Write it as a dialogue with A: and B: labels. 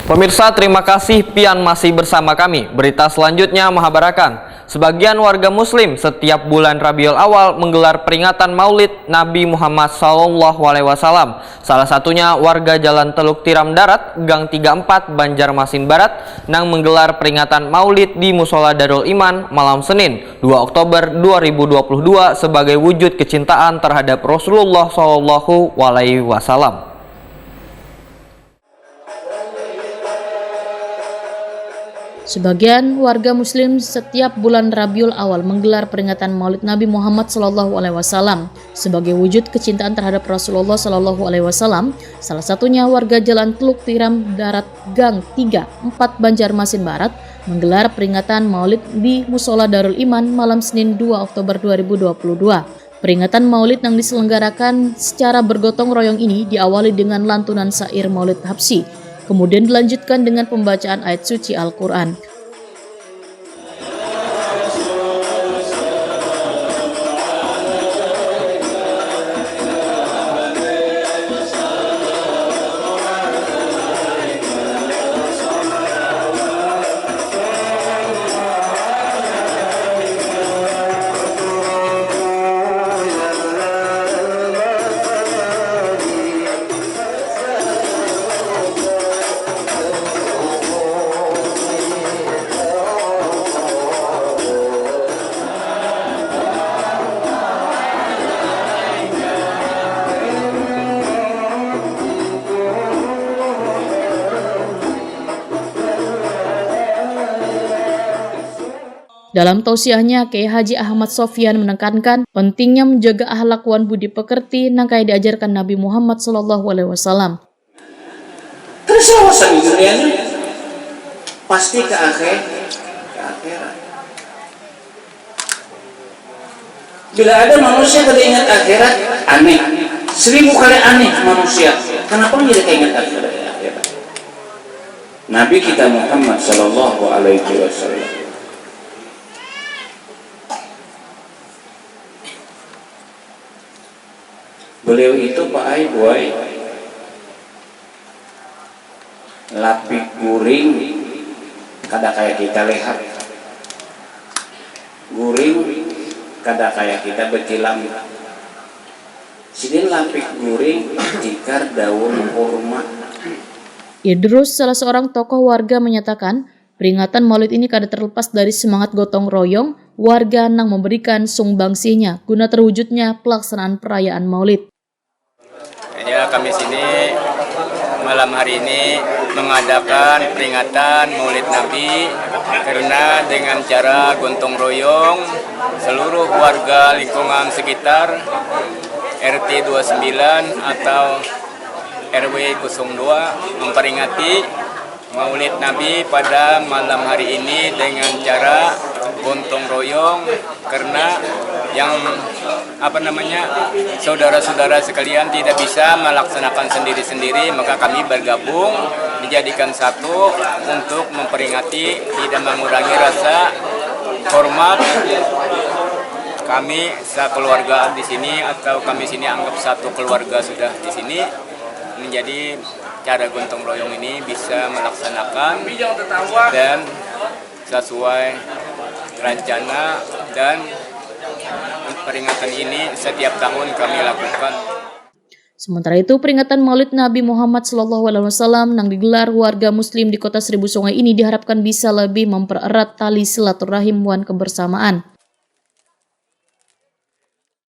A: Pemirsa, terima kasih pian masih bersama kami. Berita selanjutnya mengabarkan, sebagian warga muslim setiap bulan Rabiul Awal menggelar peringatan Maulid Nabi Muhammad SAW. Salah satunya warga Jalan Teluk Tiram Darat, Gang 34, Banjarmasin Barat, yang menggelar peringatan Maulid di Musola Darul Iman malam Senin, 2 Oktober 2022 sebagai wujud kecintaan terhadap Rasulullah SAW.
B: Sebagian warga muslim setiap bulan Rabiul Awal menggelar peringatan Maulid Nabi Muhammad SAW sebagai wujud kecintaan terhadap Rasulullah SAW. Salah satunya warga Jalan Teluk Tiram Darat Gang 34 Banjarmasin Barat menggelar peringatan Maulid di Musola Darul Iman malam Senin 2 Oktober 2022. Peringatan Maulid yang diselenggarakan secara bergotong royong ini diawali dengan lantunan syair Maulid Habsyi. Kemudian dilanjutkan dengan pembacaan ayat suci Al-Quran. Dalam tausiahnya, Kiai Haji Ahmad Sofyan menekankan pentingnya menjaga akhlak wan budi pekerti yang kayak diajarkan Nabi Muhammad SAW.
C: Terus alasan dunianya pasti ke akhirat. Bila ada manusia kada ingat akhirat, aneh. 1000 kali aneh manusia. Kenapa tidak ingat akhirat? Nabi kita Muhammad Sallallahu Alaihi Wasallam, beliau itu Pak Ai boy lapik guring kada kayak kita lihat, guring kada kayak kita betilam. Sidin lapik guring tikar daun kurma.
B: Idrus, salah seorang tokoh warga, menyatakan peringatan Maulid ini kada terlepas dari semangat gotong royong warga yang memberikan sumbangsinya guna terwujudnya pelaksanaan perayaan Maulid.
D: Ya, kami sini malam hari ini mengadakan peringatan Maulid Nabi karena dengan cara gotong royong seluruh warga lingkungan sekitar RT 29 atau RW 02 memperingati Maulid Nabi pada malam hari ini dengan cara gotong royong karena yang saudara-saudara sekalian tidak bisa melaksanakan sendiri-sendiri, maka kami bergabung dijadikan satu untuk memperingati, tidak mengurangi rasa hormat kami sekeluarga di sini, atau kami sini anggap satu keluarga sudah di sini. Menjadi cara gotong royong ini bisa melaksanakan dan sesuai rencana, dan peringatan ini setiap tahun kami lakukan.
B: Sementara itu, peringatan Maulid Nabi Muhammad SAW yang digelar warga muslim di kota Seribu Sungai ini diharapkan bisa lebih mempererat tali silaturahim wan kebersamaan.